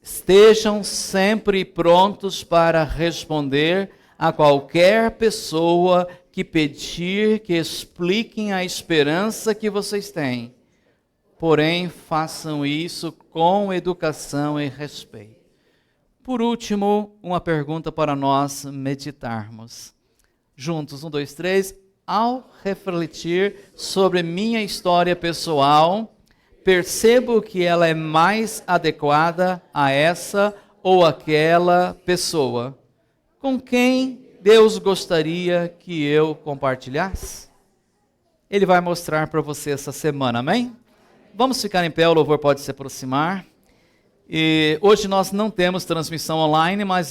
estejam sempre prontos para responder a qualquer pessoa que pedir que expliquem a esperança que vocês têm. Porém, façam isso com educação e respeito. Por último, uma pergunta para nós meditarmos. Juntos, 1, 2, 3. Ao refletir sobre minha história pessoal, percebo que ela é mais adequada a essa ou aquela pessoa. Com quem Deus gostaria que eu compartilhasse? Ele vai mostrar para você essa semana, amém? Vamos ficar em pé, o louvor pode se aproximar. E hoje nós não temos transmissão online, mas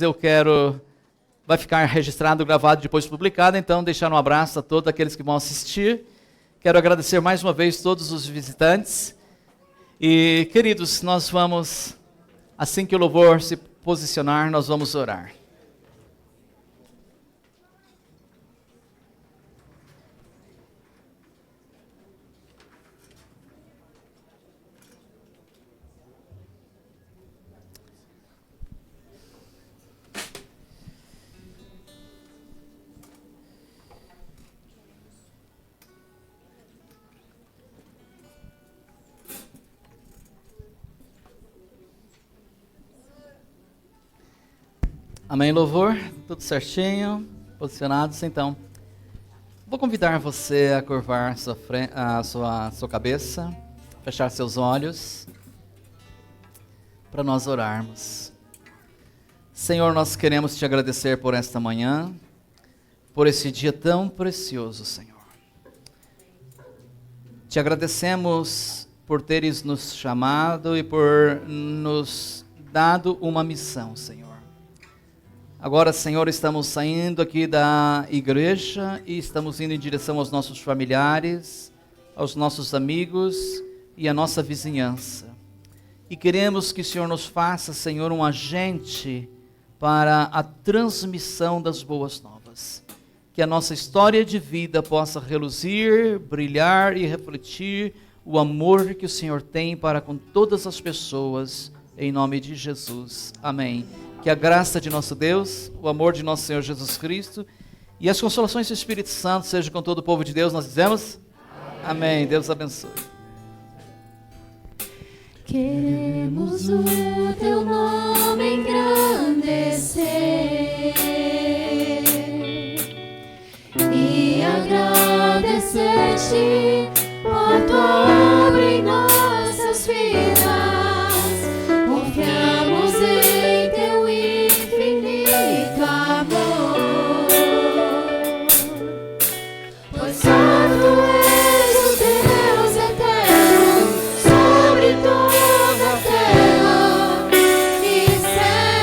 vai ficar registrado, gravado, depois publicado, então deixar um abraço a todos aqueles que vão assistir. Quero agradecer mais uma vez todos os visitantes. E queridos, nós vamos, assim que o louvor se posicionar, nós vamos orar. Amém, louvor? Tudo certinho? Posicionados? Então, vou convidar você a curvar sua cabeça, fechar seus olhos, para nós orarmos. Senhor, nós queremos te agradecer por esta manhã, por esse dia tão precioso, Senhor. Te agradecemos por teres nos chamado e por nos dado uma missão, Senhor. Agora, Senhor, estamos saindo aqui da igreja e estamos indo em direção aos nossos familiares, aos nossos amigos e à nossa vizinhança. E queremos que o Senhor nos faça, Senhor, um agente para a transmissão das boas novas. Que a nossa história de vida possa reluzir, brilhar e refletir o amor que o Senhor tem para com todas as pessoas, em nome de Jesus. Amém. Que a graça de nosso Deus, o amor de nosso Senhor Jesus Cristo e as consolações do Espírito Santo sejam com todo o povo de Deus. Nós dizemos? Amém. Deus abençoe. Queremos o teu nome engrandecer e agradecer-te por tua obra em nossas vidas. Confiamos em teu infinito amor, pois só tu és o Deus eterno sobre toda a terra e céus.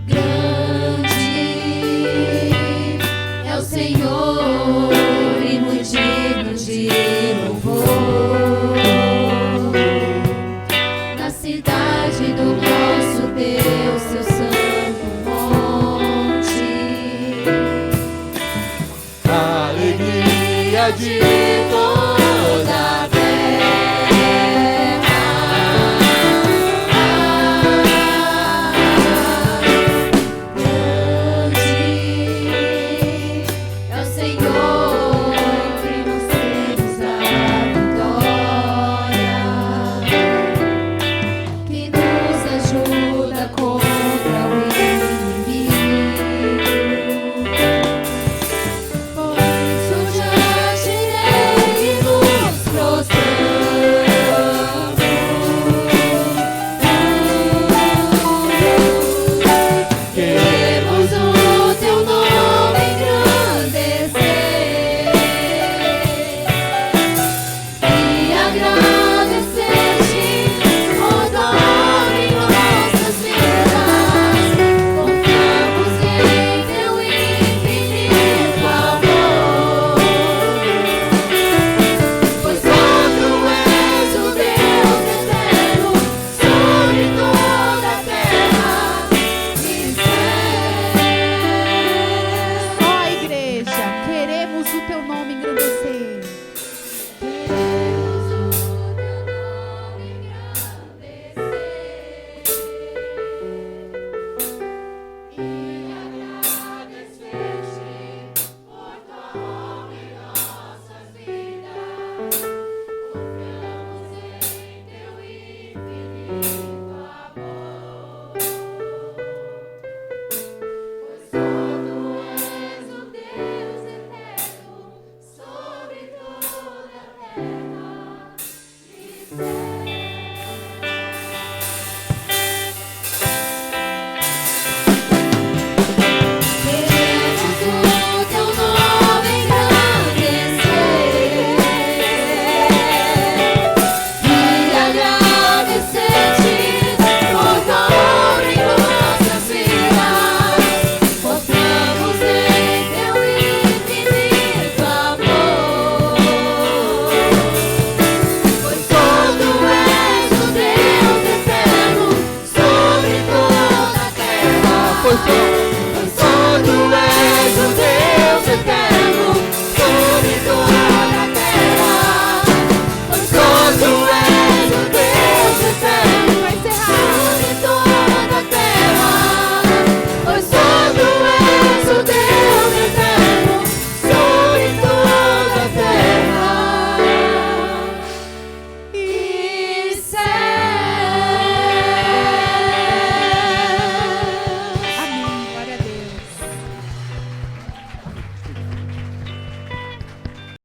Grande é o Senhor e muito digno de louvor na cidade do nosso Deus, seu santo monte. Alegria de